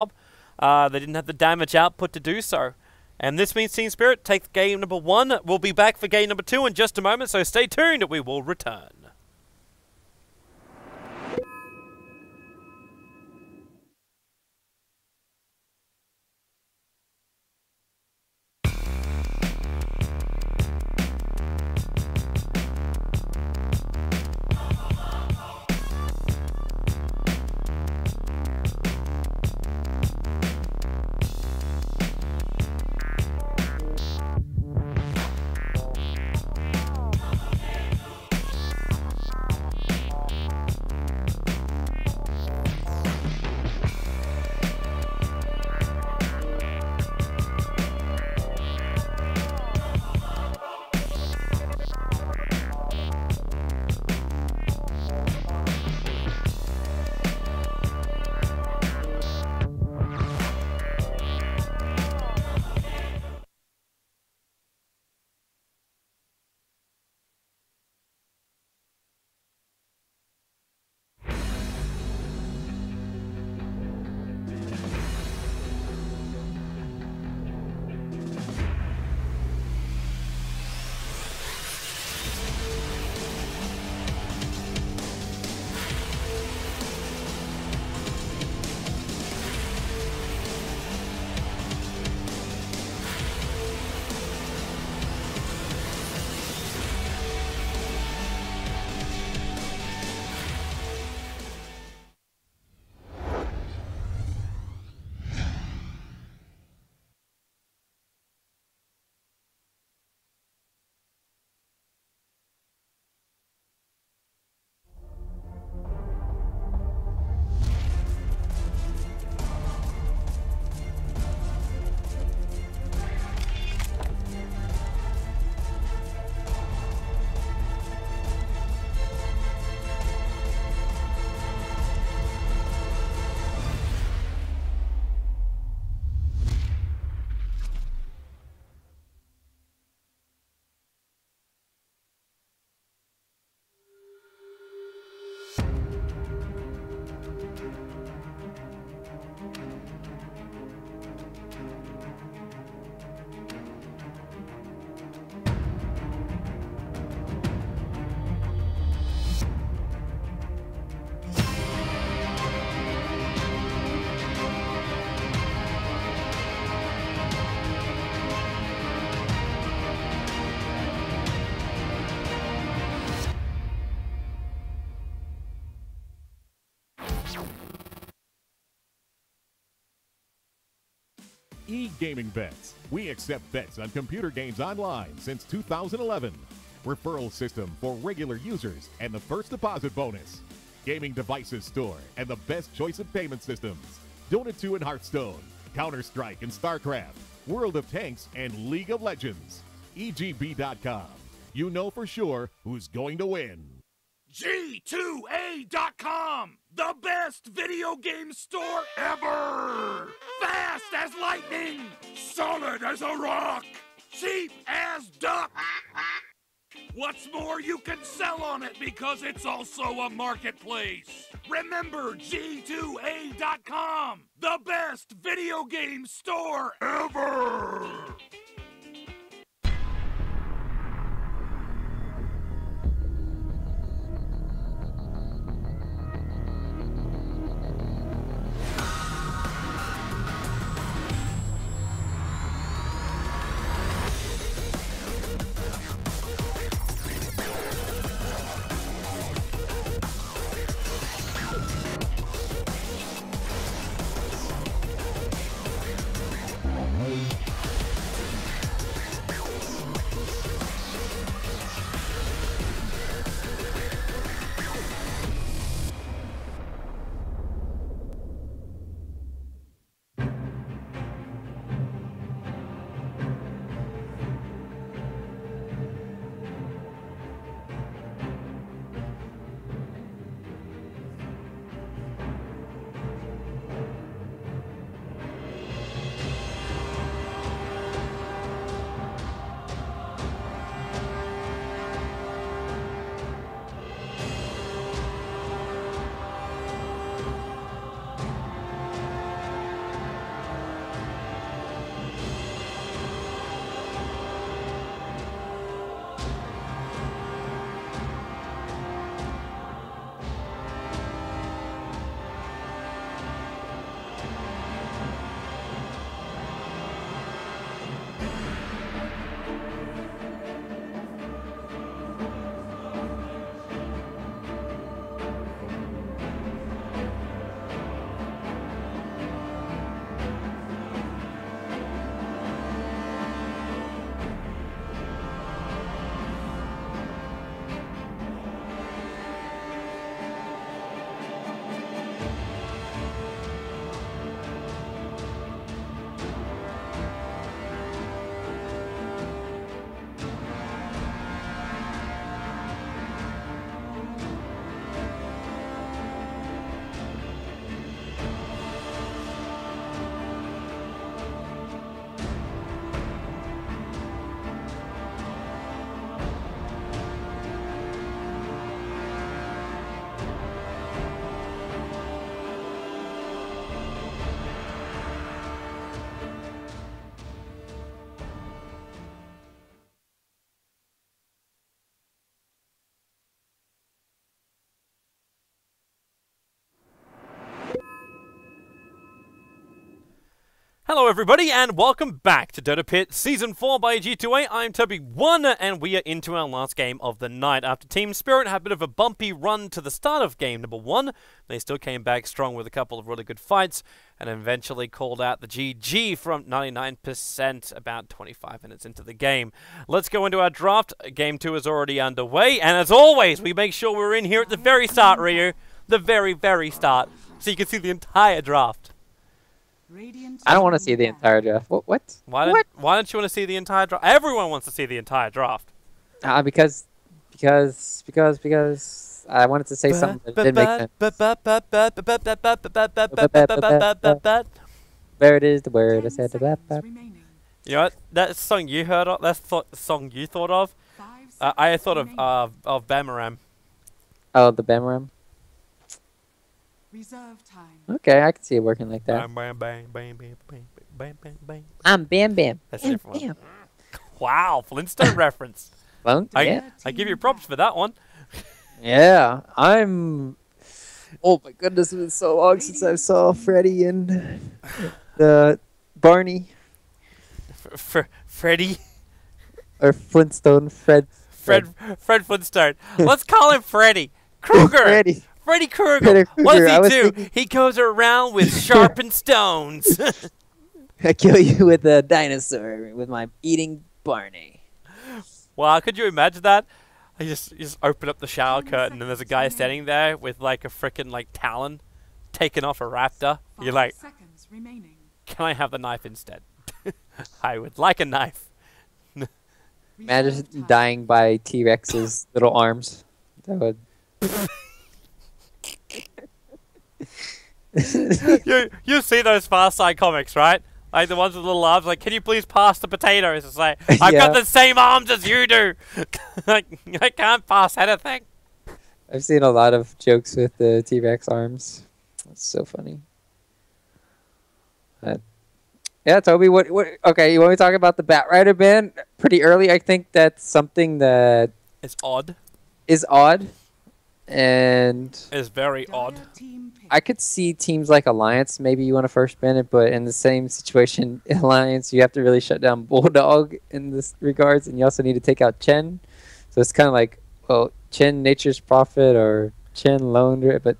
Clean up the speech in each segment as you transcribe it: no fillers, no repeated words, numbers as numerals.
They didn't have the damage output to do so. And this means Team Spirit take game number 1. We'll be back for game number 2 in just a moment, so stay tuned, we will return. E-Gaming Bets. We accept bets on computer games online since 2011. Referral system for regular users and the first deposit bonus. Gaming devices store and the best choice of payment systems. Dota 2 and Hearthstone, Counter-Strike and StarCraft, World of Tanks and League of Legends. EGB.com. You know for sure who's going to win. G2A.com, the best video game store ever! Fast as lightning, solid as a rock, cheap as duck. What's more, you can sell on it because it's also a marketplace. Remember G2A.com, the best video game store ever! Hello everybody and welcome back to DotaPit Season 4 by G2A. I'm Toby1 and we are into our last game of the night. After Team Spirit had a bit of a bumpy run to the start of game number 1, they still came back strong with a couple of really good fights and eventually called out the GG from 99% about 25 minutes into the game. Let's go into our draft. Game 2 is already underway and as always we make sure we're in here at the very start, Ryu. The very start, so you can see the entire draft. I don't want to see the entire draft. What? Why don't you want to see the entire draft? Everyone wants to see the entire draft. Because I wanted to say something that didn't make sense. There it is, the word I said. You know what? That song you heard of, that's the song you thought of. I thought of Bamaram. Oh, the Bamaram. Reserve time. Okay, I can see it working like that. Bam, bang, bang, bang, bang, bang, bang, bang. I'm Bam Bam. That's a different one. Wow, Flintstone reference. Well, I give you props for that one. Yeah, I'm... Oh my goodness, it's been so long since I saw Freddy and Barney. Freddy? Or Flintstone, Fred Flintstone. Let's call him Freddy. Krueger! Freddy Krueger. What does he do? He goes around with sharpened stones. I kill you with a dinosaur with my eating Barney. Wow, could you imagine that? You just open up the shower curtain and there's a guy standing there with like a frickin' like talon taking off a raptor. You're like, can I have the knife instead? I would like a knife. Imagine dying by T-Rex's little arms. That would... you see those Far Side comics, right? Like the ones with little arms, like, can you please pass the potatoes? It's like, I've got the same arms as you do. Like, I can't pass anything. I've seen a lot of jokes with the T-Rex arms. That's so funny. Yeah, Toby, what? Okay, you want me to talk about the Batrider ban pretty early? I think that's something that is odd. And it's very odd. I could see teams like Alliance, maybe you want to first ban it, but in the same situation, Alliance, you have to really shut down Bulldog in this regards, and you also need to take out Chen. So it's kind of like, well, Chen Nature's Prophet or Chen Lone, but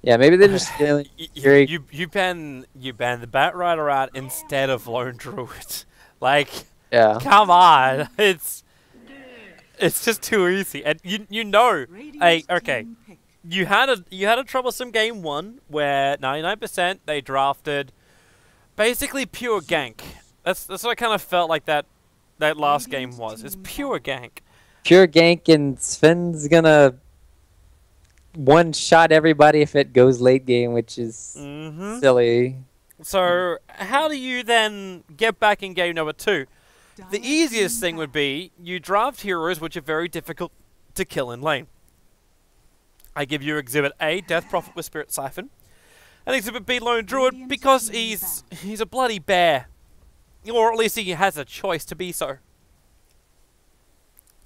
yeah, maybe they're just feeling you ban the Batrider out instead of Lone Druid. Like, yeah, come on, it's just too easy, and you know, okay, you had a troublesome game 1 where 99% they drafted basically pure gank. That's what I kind of felt like that last game was. It's pure gank. Pure gank, and Sven's gonna one-shot everybody if it goes late game, which is silly. So how do you then get back in game number 2? The easiest thing would be you draft heroes which are very difficult to kill in lane. I give you Exhibit A, Death Prophet with Spirit Siphon, and Exhibit B, Lone Druid, because he's a bloody bear. Or at least he has a choice to be so.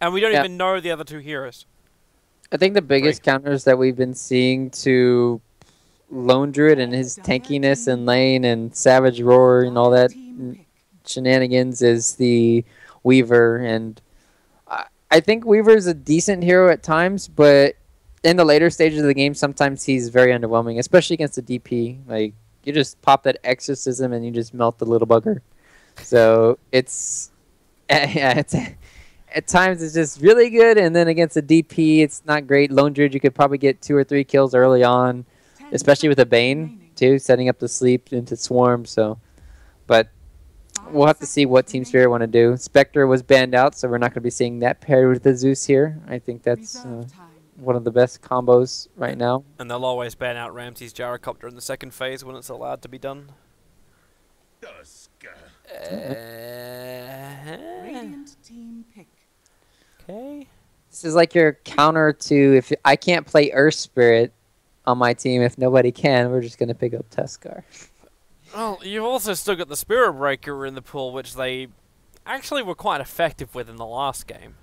And we don't even know the other 2 heroes. I think the biggest counters that we've been seeing to Lone Druid and his tankiness in lane and Savage Roar and all that shenanigans is the Weaver, and I think Weaver is a decent hero at times, but in the later stages of the game sometimes he's very underwhelming, especially against the DP. Like, you just pop that exorcism and you just melt the little bugger. So it's at times it's just really good, and then against the DP it's not great. Lone Druid, you could probably get 2 or 3 kills early on, especially with a Bane too, setting up the sleep into Swarm. So, but we'll have to see what Team Spirit want to do. Spectre was banned out, so we're not going to be seeing that paired with the Zeus here. I think that's one of the best combos right now. And they'll always ban out Ramsey's Gyrocopter in the second phase when it's allowed to be done. Radiant team pick. Okay. This is like your counter to, if I can't play Earth Spirit on my team, if nobody can, we're just going to pick up Tuskar. Well, you've also still got the Spirit Breaker in the pool, which they actually were quite effective with in the last game.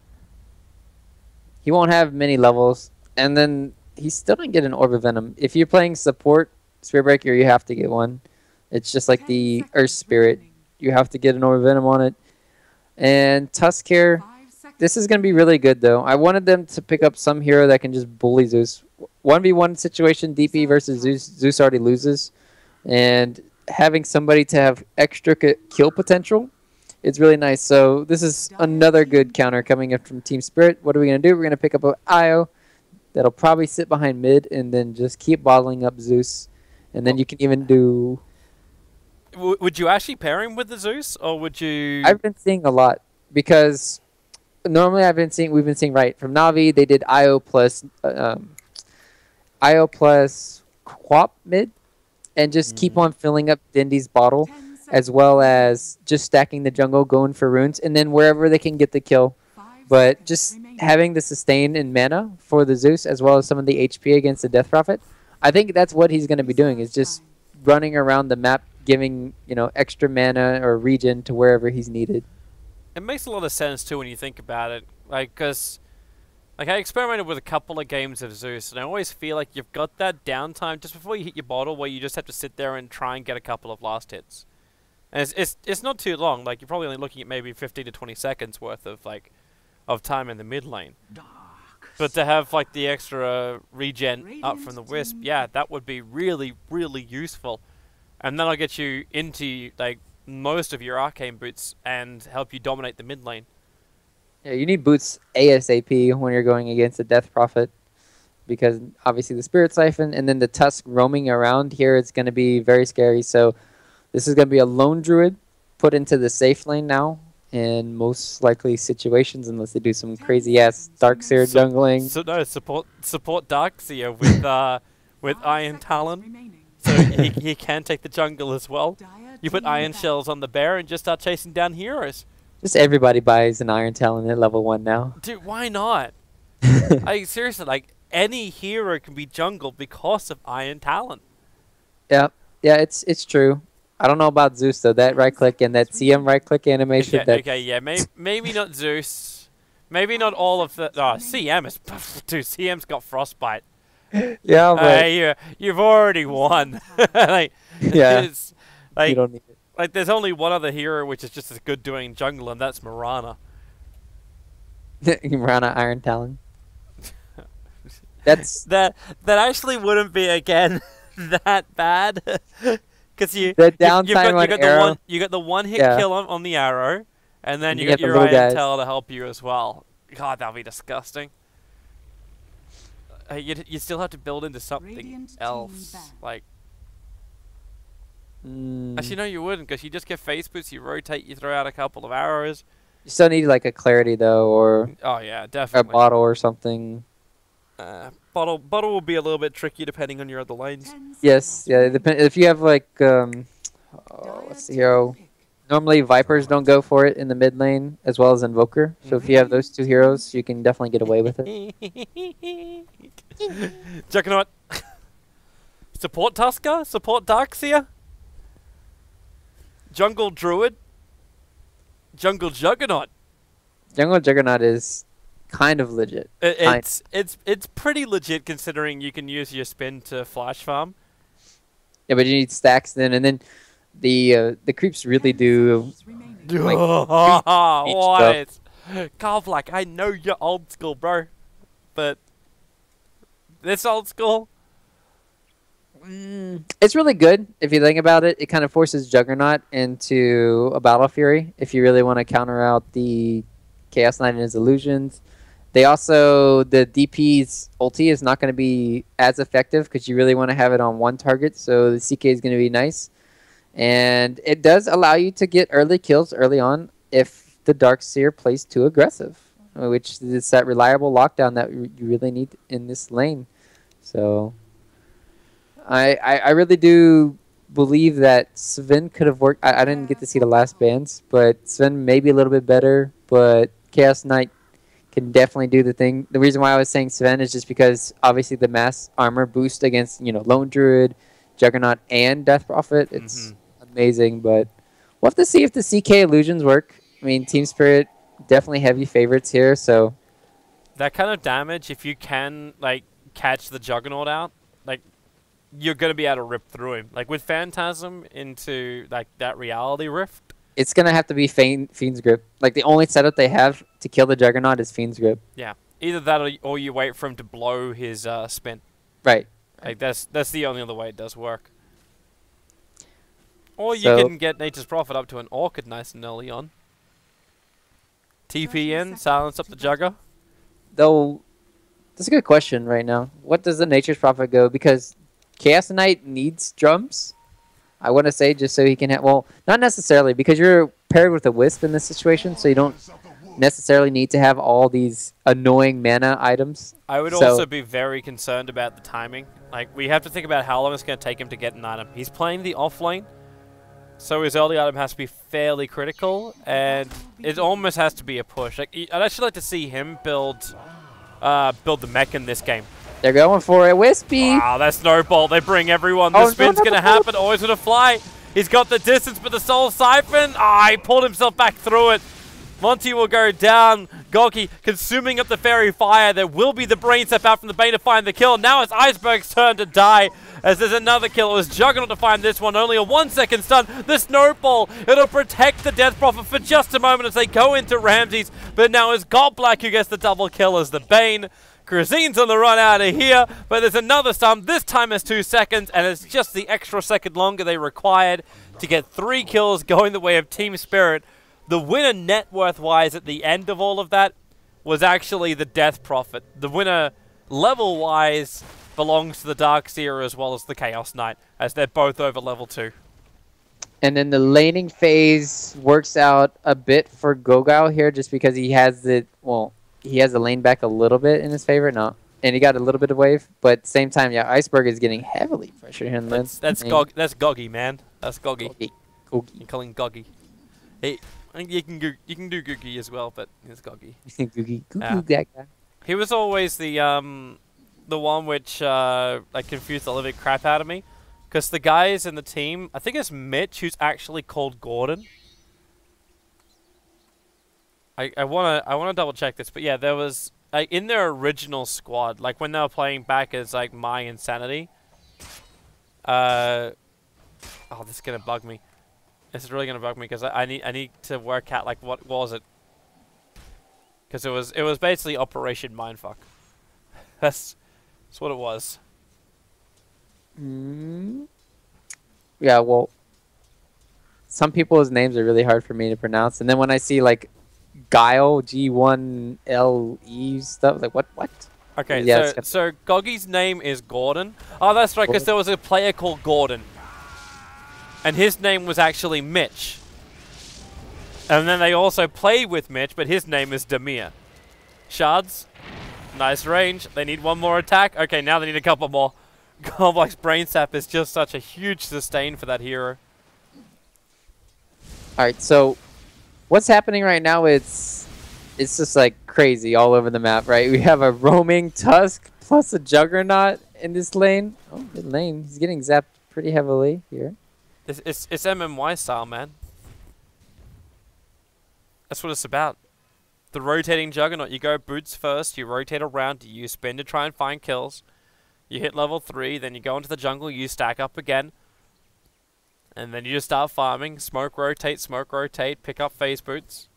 He won't have many levels, and then he still didn't get an Orb of Venom. If you're playing support Spirit Breaker, you have to get one. It's just like the Earth Spirit. You have to get an Orb Venom on it. And Tusk here, this is going to be really good, though. I wanted them to pick up some hero that can just bully Zeus. 1v1 situation, DP versus Zeus. Zeus already loses. And having somebody to have extra kill potential, it's really nice. So this is another good counter coming in from Team Spirit. What are we going to do? We're going to pick up an Io that'll probably sit behind mid and then just keep bottling up Zeus. And then you can even do... Would you actually pair him with the Zeus, or would you... I've been seeing a lot, because normally we've been seeing, right, from Na'Vi, they did Io plus Quap mid, and just keep on filling up Dindy's bottle, as well as just stacking the jungle, going for runes, and then wherever they can get the kill. But just having the sustain and mana for the Zeus, as well as some of the HP against the Death Prophet, I think that's what he's going to be doing, is just running around the map, giving, you know, extra mana or regen to wherever he's needed. It makes a lot of sense too when you think about it, like, because like I experimented with a couple of games of Zeus, and I always feel like you've got that downtime just before you hit your bottle, where you just have to sit there and try and get a couple of last hits. And it's not too long. Like, you're probably only looking at maybe 15 to 20 seconds worth of of time in the mid lane. But to have like the extra regen up from the Wisp, yeah, that would be really, really useful. And that'll get you into like most of your arcane boots and help you dominate the mid lane. Yeah, you need boots ASAP when you're going against a Death Prophet, because obviously the Spirit Siphon and then the Tusk roaming around here, it's going to be very scary. So this is going to be a lone druid put into the safe lane now in most likely situations, unless they do some crazy ass Darkseer jungling. So no, support Darkseer with Iron Talon. So he can take the jungle as well. You put Iron Shells on the bear and just start chasing down heroes. Just everybody buys an Iron Talon at level 1 now. Dude, why not? Seriously, like, any hero can be jungled because of Iron Talon. Yeah, it's true. I don't know about Zeus, though. That right-click and that CM right-click animation. Okay, yeah, maybe not Zeus. Maybe not all of the... Oh, CM is... Dude, CM's got Frostbite. Yeah, but... You've already won. Like, yeah, like, you don't need it. Like, there's only one other hero which is just as good doing jungle, and that's Mirana. Mirana Iron Talon. That's... That actually wouldn't be, again, that bad. Because you got the one hit kill on the arrow, and then you got your Iron Tail to help you as well. God, that'd be disgusting. You still have to build into something else, like. Actually, no, you wouldn't, because you just get face boots, you rotate, you throw out a couple of arrows. You still need like a clarity though, or oh yeah, definitely a bottle or something. Bottle will be a little bit tricky depending on your other lanes. Yes, yeah. If you have like what's the hero? Normally Vipers don't go for it in the mid lane as well as Invoker. So if you have those two heroes, you can definitely get away with it. Juggernaut. Support Tusker? Support Darkseer? Jungle Druid? Jungle Juggernaut? Jungle Juggernaut is kind of legit. It's pretty legit considering you can use your spin to flash farm. Yeah, but you need stacks then, and then the creeps really do. Like, what? Carvlack, I know you're old school, bro, but this old school. It's really good if you think about it. It kind of forces Juggernaut into a Battle Fury if you really want to counter out the Chaos Knight and his illusions. They also, the DP's ulti is not going to be as effective because you really want to have it on one target, so the CK is going to be nice. And it does allow you to get early kills early on if the Darkseer plays too aggressive, which is that reliable lockdown that you really need in this lane. So I really do believe that Sven could have worked. I didn't get to see the last bans, but Sven may be a little bit better, but Chaos Knight can definitely do the thing. The reason why I was saying Sven is just because obviously the mass armor boost against, you know, Lone Druid, Juggernaut, and Death Prophet, it's amazing, but we'll have to see if the CK illusions work. I mean, Team Spirit, definitely heavy favorites here, so. That kind of damage, if you can, like, catch the Juggernaut out, like, you're going to be able to rip through him. Like, with Phantasm into, like, that reality rift. It's going to have to be Fiend's Grip. Like, the only setup they have to kill the Juggernaut is Fiend's Grip. Yeah. Either that or you wait for him to blow his spin. Right. Like, that's the only other way it does work. Or you can get Nature's Prophet up to an Orchid nice and early on. TP in, silence up the Jugger. Though, that's a good question right now. What does the Nature's Prophet go? Because Chaos Knight needs drums. I want to say just so he can have... Well, not necessarily, because you're paired with a Wisp in this situation, so you don't necessarily need to have all these annoying mana items. I would also be very concerned about the timing. Like, we have to think about how long it's going to take him to get an item. He's playing the off lane, so his early item has to be fairly critical, and it almost has to be a push. Like, I'd actually like to see him build the mech in this game. They're going for a Wispy. Wow, that snowball. They bring everyone. The spin's going to happen. Always going to fly. He's got the distance, but the Soul Siphon. Ah, he pulled himself back through it. Monty will go down. Gogi consuming up the Fairy Fire. There will be the Brain Step out from the Bane to find the kill. Now it's Iceberg's turn to die as there's another kill. It was Juggernaut to find this one. Only a 1 second stun. The Snowball. It'll protect the Death Prophet for just a moment as they go into Ramses. But now it's Godblack who gets the double kill as the Bane. Krasin's on the run out of here, but there's another stun. This time it's 2 seconds, and it's just the extra second longer they required to get 3 kills going the way of Team Spirit. The winner net worth-wise at the end of all of that was actually the Death Prophet. The winner level-wise belongs to the Darkseer as well as the Chaos Knight, as they're both over level 2. And then the laning phase works out a bit for Gogao here just because he has the... Well, he has the lane back a little bit in his favor. No. And he got a little bit of wave. But at the same time, yeah, Iceberg is getting heavily pressured here in the That's Goggy, man. That's Goggy. Goggy. You call him Goggy. Hey, I think you can do Googie as well, but it's Goggy. Googie. That guy. He was always the one which like confused the living crap out of me, because the guys in the team, I think it's Mitch who's actually called Gordon. I wanna double check this, but yeah, there was like in their original squad, like when they were playing back as like My Insanity. Oh, this is gonna bug me. This is really gonna bug me because I need to work out like what was it. Because it was basically Operation Mindfuck. That's what it was. Yeah, well, some people's names are really hard for me to pronounce, and then when I see like Guile, G1LE stuff, like what? Okay, yeah, so Goggy's name is Gordon. Oh, that's right, because there was a player called Gordon. And his name was actually Mitch. And then they also played with Mitch, but his name is Demir. Shards. Nice range. They need one more attack. Okay, now they need a couple more. Godblack's Brain Sap is just such a huge sustain for that hero. Alright, so what's happening right now, it's just like crazy all over the map, right? We have a roaming Tusk plus a Juggernaut in this lane. Oh, good lane. He's getting zapped pretty heavily here. It's MMY style, man. That's what it's about. The rotating Juggernaut. You go boots first, you rotate around, you spin to try and find kills. You hit level 3, then you go into the jungle, you stack up again. And then you just start farming. Smoke rotate, pick up phase boots.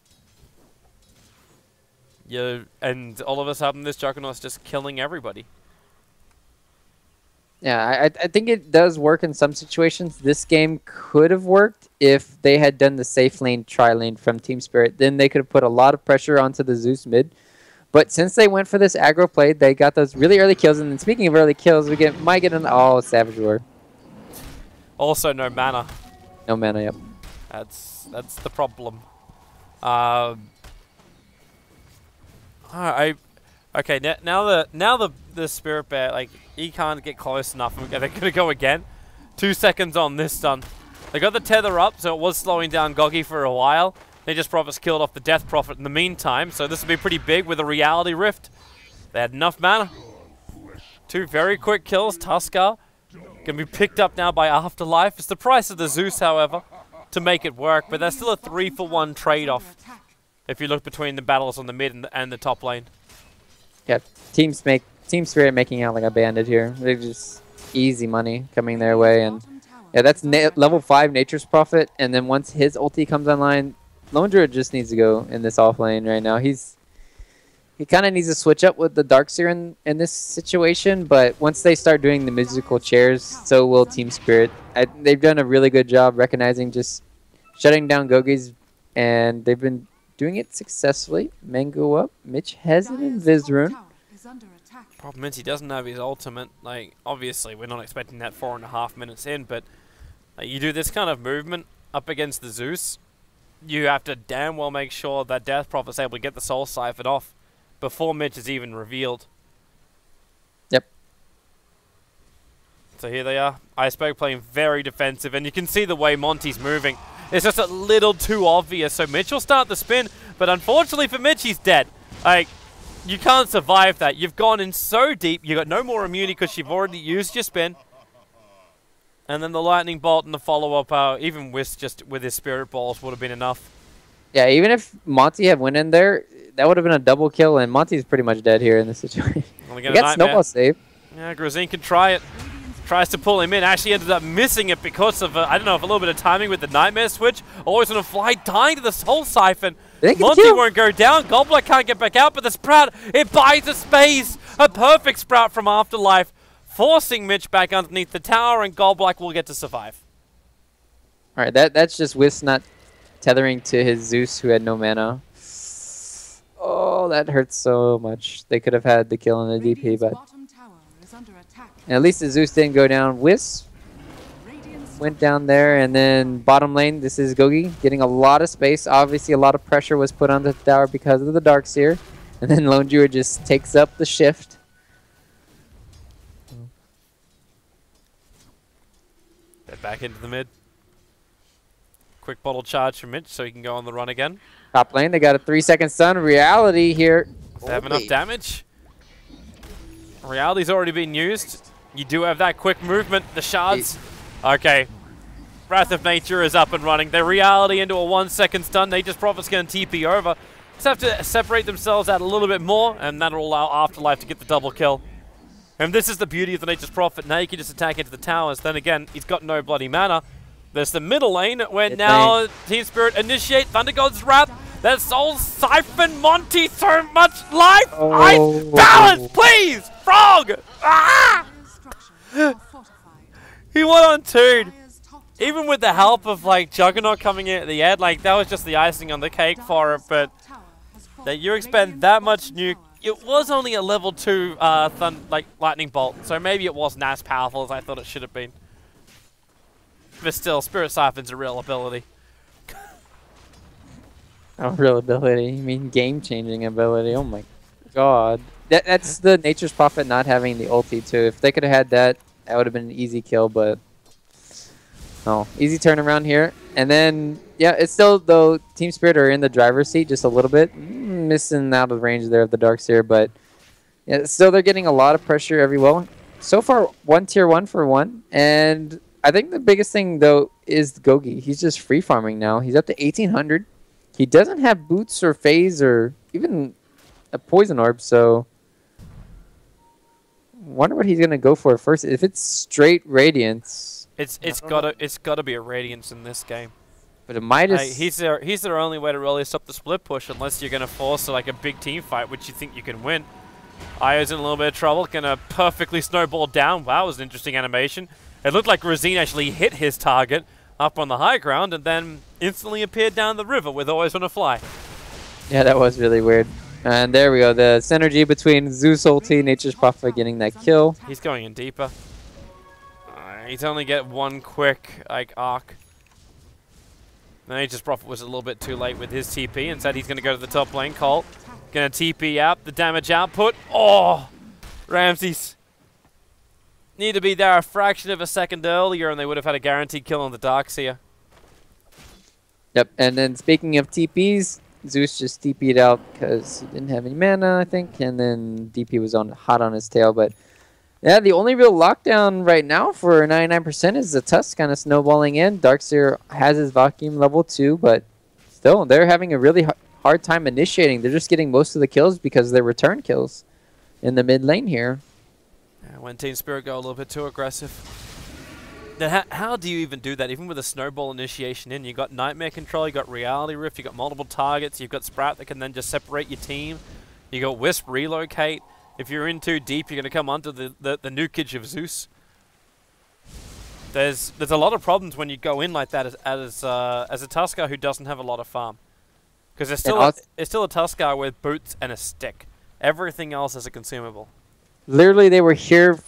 And all of a sudden this Juggernaut's just killing everybody. Yeah, I think it does work in some situations. This game could have worked if they had done the safe lane, tri-lane from Team Spirit. Then they could have put a lot of pressure onto the Zeus mid. But since they went for this aggro play, they got those really early kills. And then speaking of early kills, we might get an Savage Roar. Also no mana. No mana, yep. That's the problem. Okay, now the Spirit Bear, like, he can't get close enough. They're gonna go again. 2 seconds on this stun. They got the tether up, so it was slowing down Goggy for a while. They just Prophet's killed off the Death Prophet in the meantime, so this will be pretty big with a Reality Rift. They had enough mana. 2 very quick kills. Tuskar gonna be picked up now by Afterlife. It's the price of the Zeus, however, to make it work, but that's still a 3-for-1 trade-off if you look between the battles on the mid and the top lane. Yeah, Team Spirit making out like a bandit here. They're just easy money coming their way. And yeah, that's level 5 Nature's Prophet. And then once his ulti comes online, Lone Druid just needs to go in this off lane right now. He kind of needs to switch up with the Darkseer in this situation, but once they start doing the musical chairs, so will Team Spirit. They've done a really good job recognizing just shutting down Gogi's, and they've been doing it successfully. Mango up. Mitch has an Invis rune. Problem is he doesn't have his ultimate. Like, obviously, we're not expecting that 4.5 minutes in, but you do this kind of movement up against the Zeus, you have to damn well make sure that Death Prophet's able to get the Soul Siphon off before Mitch is even revealed. Yep. So here they are. Iceberg playing very defensive, and you can see the way Monty's moving. It's just a little too obvious, so Mitch will start the spin, but unfortunately for Mitch, he's dead. Like, you can't survive that. You've gone in so deep, you got no more immunity because you've already used your spin. And then the lightning bolt and the follow-up, even with his spirit balls would have been enough. Yeah, even if Monty had went in there, that would have been a double kill, and Monty's pretty much dead here in this situation. He got Snowball save. Yeah, Grazine can try it. Tries to pull him in. Actually ended up missing it because of, I don't know, if a little bit of timing with the Nightmare switch. Always on a fly, dying to the Soul Siphon. Monty won't go down. Gobbler can't get back out, but the Sprout, it buys a space. A perfect Sprout from Afterlife, forcing Mitch back underneath the tower, and Gobbler will get to survive. All right, that's just Whis not tethering to his Zeus, who had no mana. Oh, that hurts so much. They could have had the kill in the DP, but and at least the Zeus didn't go down. Whis went down there, and then bottom lane, this is Gogi getting a lot of space. Obviously, a lot of pressure was put on the tower because of the Darkseer, and then Lone Druid just takes up the shift. Get back into the mid. Quick bottle charge from Mitch so he can go on the run again. Top lane, they got a 3-second stun. Reality here. Does they have enough damage? Reality's already been used. You do have that quick movement. The shards. Okay. Wrath of Nature is up and running. Their Reality into a 1-second stun. Nature's Prophet's going to TP over. Just have to separate themselves out a little bit more, and that'll allow Afterlife to get the double kill. And this is the beauty of the Nature's Prophet. Now you can just attack into the towers. Then again, he's got no bloody mana. There's the middle lane where now Team Spirit initiate Thunder God's Wrath. That Soul Siphon Monty so much life. Ice balance, please, Frog. Ah! He went on 2. Even with the help of like Juggernaut coming in at the end, like that was just the icing on the cake for it. But that you expend that much nuke. It was only a level 2 lightning bolt, so maybe it wasn't as powerful as I thought it should have been. But still, Spirit Siphon's a real ability. Oh, real ability? You mean game-changing ability? Oh my god. That's the Nature's Prophet not having the ulti too. If they could have had that, that would have been an easy kill, but no. Easy turnaround here. And then, yeah, it's still, though, Team Spirit are in the driver's seat just a little bit. Missing out of range there of the Darkseer, but yeah, still they're getting a lot of pressure every well. So far, one tier 1 for 1, and I think the biggest thing, though, is Gogi. He's just free farming now. He's up to 1,800. He doesn't have boots or phase or even a poison orb, so wonder what he's gonna go for first. If it's straight Radiance, it's gotta be a Radiance in this game. But it might. He's their only way to really stop the split push, unless you're gonna force like a big team fight, which you think you can win. Io's in a little bit of trouble. Gonna perfectly snowball down. Wow, it was an interesting animation. It looked like Rosine actually hit his target up on the high ground and then instantly appeared down the river with Always on a Fly. Yeah, that was really weird. And there we go. The synergy between Zeus ulti, Nature's Prophet getting that kill. He's going in deeper. He's only get one quick arc. Nature's Prophet was a little bit too late with his TP. Instead, he's going to go to the top lane. Colt going to TP out. The damage output. Oh! Ramses. Need to be there a fraction of a second earlier, and they would have had a guaranteed kill on the Darkseer. Yep, and then speaking of TPs, Zeus just TP'd out because he didn't have any mana, I think, and then DP was hot on his tail. But yeah, the only real lockdown right now for 99% is the Tusk kind of snowballing in. Darkseer has his vacuum level 2, but still, they're having a really hard time initiating. They're just getting most of the kills because they're return kills in the mid lane here. when Team Spirit go a little bit too aggressive. Now, how do you even do that? Even with a snowball initiation in, you got Nightmare Control, you got Reality Rift, you got multiple targets, you've got Sprout that can then just separate your team. You got Wisp relocate. If you're in too deep, you're going to come onto the nukage of Zeus. There's a lot of problems when you go in like that as a Tuskar who doesn't have a lot of farm. Because it's still a Tuskar with boots and a stick. Everything else is a consumable. Literally, they were here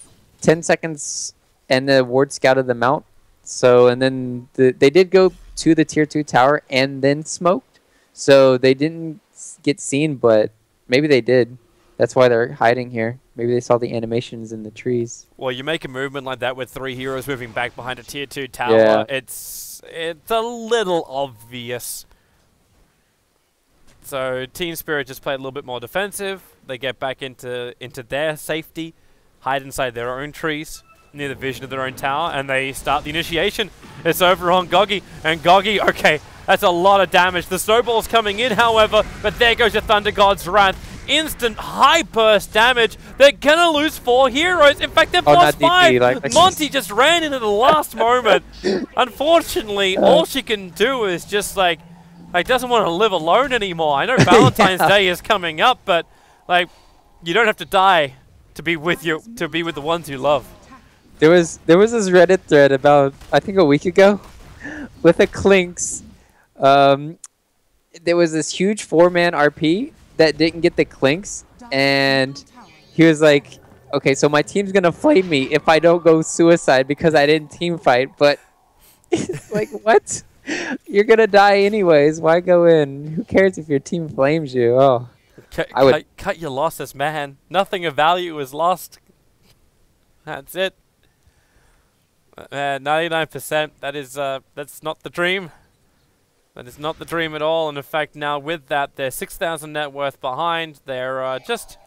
10 seconds and the ward scouted them out. So, and then they did go to the tier 2 tower and then smoked. So they didn't get seen, but maybe they did. That's why they're hiding here. Maybe they saw the animations in the trees. Well, you make a movement like that with 3 heroes moving back behind a tier 2 tower. Yeah. It's a little obvious. So Team Spirit just played a little bit more defensive. They get back into their safety, hide inside their own trees, near the vision of their own tower, and they start the initiation. It's over on Goggy, and Goggy, okay, that's a lot of damage. The snowball's coming in, however, but there goes your Thunder God's Wrath. Instant high burst damage. They're gonna lose 4 heroes. In fact, they've lost 5. Like Monty just ran into the last moment. Unfortunately, all she can do is just like doesn't want to live alone anymore. I know Valentine's Day is coming up, but like you don't have to die to be with the ones you love. There was this Reddit thread about I think a week ago with a Clinks. There was this huge 4-man RP that didn't get the Clinks, and he was like, okay, so my team's gonna flame me if I don't go suicide because I didn't team fight, but like, what? You're gonna die anyways, why go in? Who cares if your team flames you? Oh, cut your losses, man. Nothing of value is lost. That's it. 99%, that's not the dream. That is not the dream at all, and in fact now with that, they're 6,000 net worth behind. They're just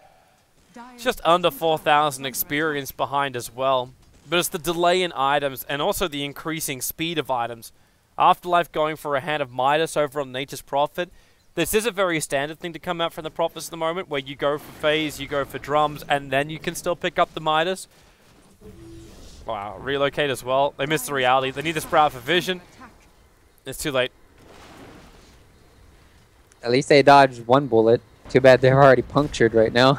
under 4,000 experience behind as well. But it's the delay in items and also the increasing speed of items. Afterlife going for a hand of Midas over on Nature's Prophet. This is a very standard thing to come out from the Prophets at the moment, where you go for phase, you go for drums, and then you can still pick up the Midas. Wow, relocate as well. They missed the reality. They need the Sprout for vision. It's too late. at least they dodged 1 bullet. Too bad they're already punctured right now.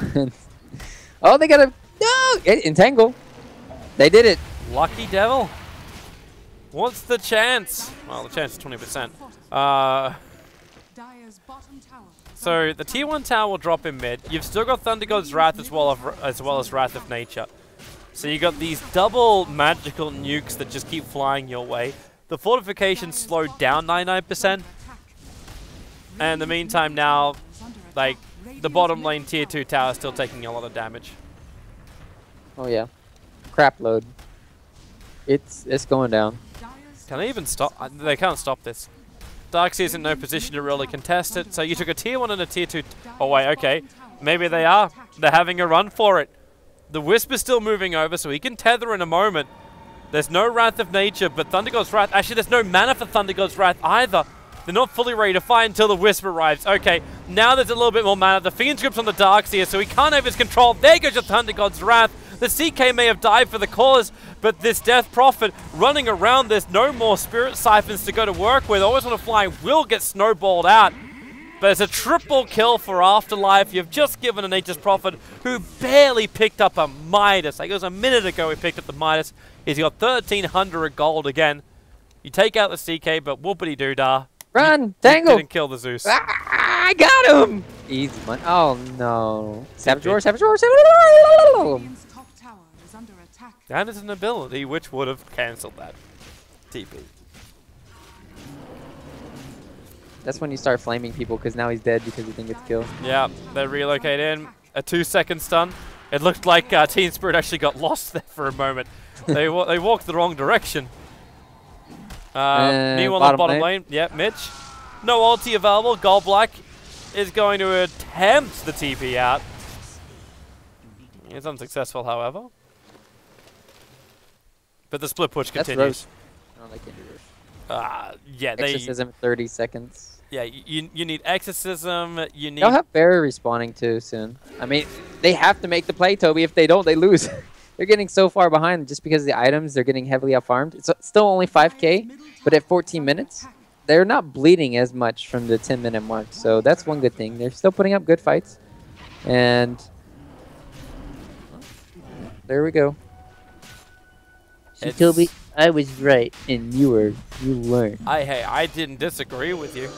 Oh, they got a entangle. They did it. Lucky devil. What's the chance? Well, the chance is 20%. So the tier 1 tower will drop in mid. You've still got Thunder God's Wrath as well as Wrath of Nature. So you got these double magical nukes that just keep flying your way. The fortifications slowed down 99%. And in the meantime now, like, the bottom lane tier 2 tower is still taking a lot of damage. Oh yeah. Crap load. It's going down. Can they even stop? They can't stop this. Darkseid's in no position to really contest it. So you took a tier 1 and a tier 2. Oh wait, okay. Maybe they are. They're having a run for it. The Wisp is still moving over, so he can tether in a moment. There's no Wrath of Nature, but Thunder God's Wrath... Actually, there's no mana for Thunder God's Wrath either. They're not fully ready to fight until the Wisp arrives. Okay, now there's a little bit more mana. The Fiend's Grip's on the Darkseid, so he can't have his control. There goes your Thunder God's Wrath. The CK may have died for the cause, but this Death Prophet running around, there's no more Spirit Siphons to go to work with. Always Want to Fly will get snowballed out. But it's a triple kill for Afterlife. You've just given a Nature's Prophet who barely picked up a Midas. Like, it was a minute ago he picked up the Midas. He's got 1,300 gold again. You take out the CK, but whoopity-doo-dah. Run! Tangle! Didn't kill the Zeus. Ah, I got him! Easy one. Oh no. Savage Roar, Savage Roar, Savage Roar! That is an ability which would have cancelled that TP. That's when you start flaming people, because now he's dead because he didn't get the kill. Yeah, they relocate in. A 2-second stun. It looked like Team Spirit actually got lost there for a moment. They walked the wrong direction. Meanwhile, on the bottom lane. Yeah, Mitch. No ulti available. Gold Black is going to attempt the TP out. It's unsuccessful, however. But the split push continues. Oh, they can't do this. Yeah, Exorcism 30 seconds. Yeah, you need Exorcism. You need. They'll have Barry respawning too soon. I mean, they have to make the play, Toby. If they don't, they lose. they're getting so far behind just because of the items. They're getting heavily outfarmed. It's still only 5K, but at 14 minutes, they're not bleeding as much from the 10-minute mark. So that's one good thing. They're still putting up good fights. And there we go. She told me I was right, and you learned. Hey, I didn't disagree with you.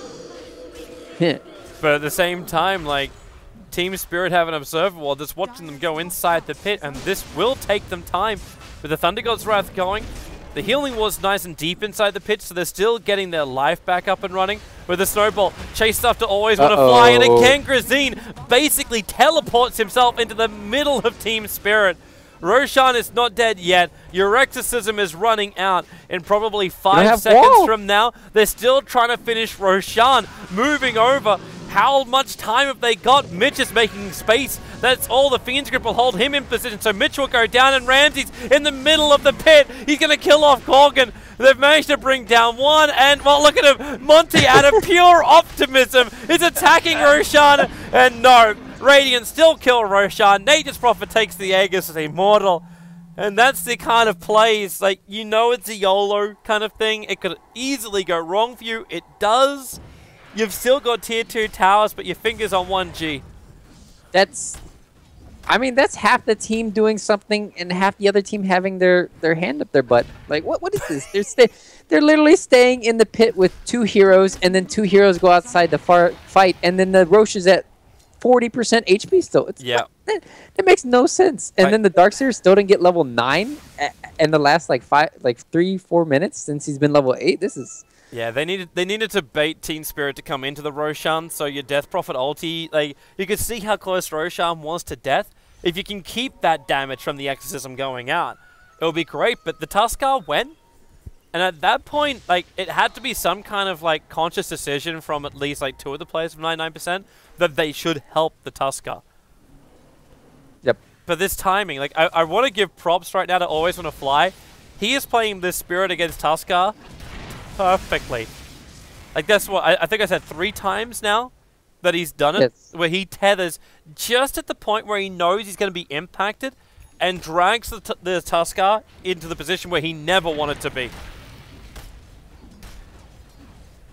But at the same time, like, Team Spirit have an observer wall that's watching them go inside the pit, and this will take them time. With the Thunder God's Wrath going, the healing was nice and deep inside the pit, so they're still getting their life back up and running. With the snowball, chased after always want to fly, and again Grazine basically teleports himself into the middle of Team Spirit. Roshan is not dead yet. Your exorcism is running out in probably 5 seconds from now. They're still trying to finish Roshan. Moving over. How much time have they got? Mitch is making space. That's all. The Fiend's Grip will hold him in position. So Mitch will go down, and Ramsey's in the middle of the pit. He's going to kill off Gorgon. They've managed to bring down one, and, well, look at him. Monty, out of pure optimism, is attacking Roshan, and no. Radiant still kill Roshan. Nature's Prophet takes the Aegis as Immortal. And that's the kind of plays, like, you know it's a YOLO kind of thing. It could easily go wrong for you. It does. You've still got tier 2 towers, but your finger's on 1G. I mean, that's half the team doing something and half the other team having their hand up their butt. Like, what is this? They're literally staying in the pit with 2 heroes, and then 2 heroes go outside the fight, and then the Roche is at 40% HP still. That makes no sense. And then the Darkseer still didn't get level 9 in the last like 3-4 minutes since he's been level 8. This is... Yeah, they needed to bait Team Spirit to come into the Roshan, so your Death Prophet ulti, like, you could see how close Roshan was to death. If you can keep that damage from the Exorcism going out, it'll be great, but the Tuskar went, and at that point, like, it had to be some kind of, like, conscious decision from at least, like, 2 of the players from 99% that they should help the Tuskar. Yep. But this timing, like, I want to give props right now to Always Wanna Fly. He is playing this Spirit against Tuskar perfectly. Like, that's what I think I said 3 times now that he's done it, where he tethers just at the point where he knows he's going to be impacted and drags the Tuskar into the position where he never wanted to be.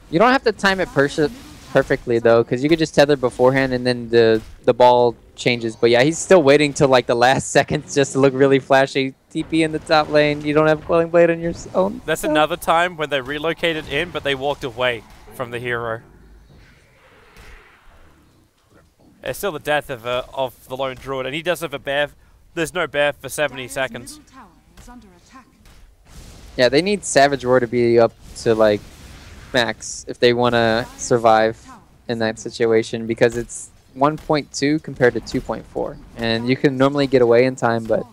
You don't have to time it perfectly though, because you could just tether beforehand and then the ball changes. But yeah, he's still waiting till like the last seconds just to look really flashy. TP in the top lane. You don't have Quelling Blade on your own. That's another time when they relocated in, but they walked away from the hero. It's still the death of the lone druid, and he does have a bear. There's no bear for 70 seconds. Yeah, they need Savage Roar to be up to like max if they want to survive in that situation, because it's 1.2 compared to 2.4, and you can normally get away in time, but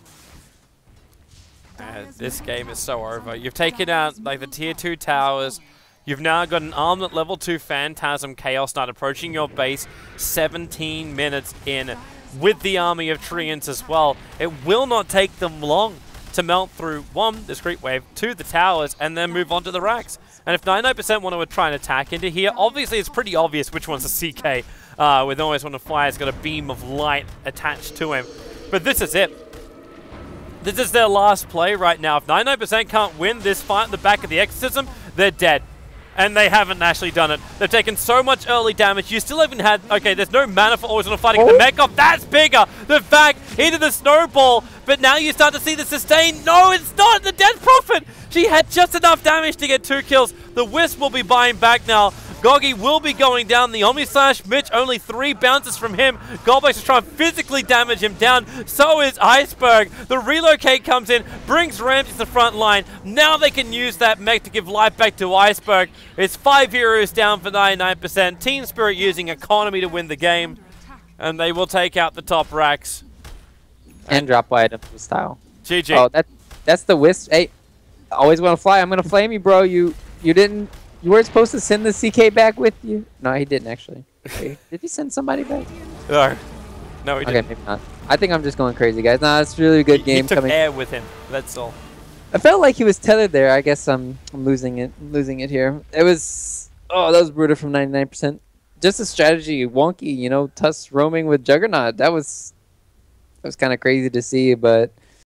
this game is so over. You've taken out like the tier 2 towers. You've now got an armed level 2 Phantasm Chaos Knight approaching your base 17 minutes in with the army of Treants as well. It will not take them long to melt through 1, the Discreet Wave, 2, the towers, and then move on to the racks. And if 99% want to try and attack into here, obviously it's pretty obvious which one's a CK. With Always Wanna Fly, it's got a beam of light attached to him. But this is it. This is their last play right now. If 99% can't win this fight in the back of the Exorcism, they're dead. And they haven't actually done it. They've taken so much early damage. You still haven't had... Okay, there's no mana for Always Wanna Fly to get the mech off. That's bigger! The fact into the snowball. But now you start to see the sustain. No, it's not! The Death Prophet! She had just enough damage to get 2 kills. The Wisp will be buying back now. Goggy will be going down. The Omni Slash, Mitch, only 3 bounces from him. Goldbase is trying to physically damage him down. So is Iceberg. The relocate comes in, brings Ramsey to the front line. Now they can use that mech to give life back to Iceberg. It's 5 heroes down for 99%. Team Spirit using economy to win the game. And they will take out the top racks. And drop items style. GG. Oh, that's the Wisp. Hey, Always Wanna Fly. I'm gonna flame you, bro. You weren't supposed to send the CK back with you. No, he didn't actually. Okay. Did he send somebody back? No, he didn't. Okay, maybe not. I think I'm just going crazy, guys. Nah, it's a really good game. He took air with him. That's all. I felt like he was tethered there. I guess I'm losing it here. It was... Oh, that was brutal from 99%. Just the strategy, wonky, you know, Tusk roaming with Juggernaut. That was kind of crazy to see, but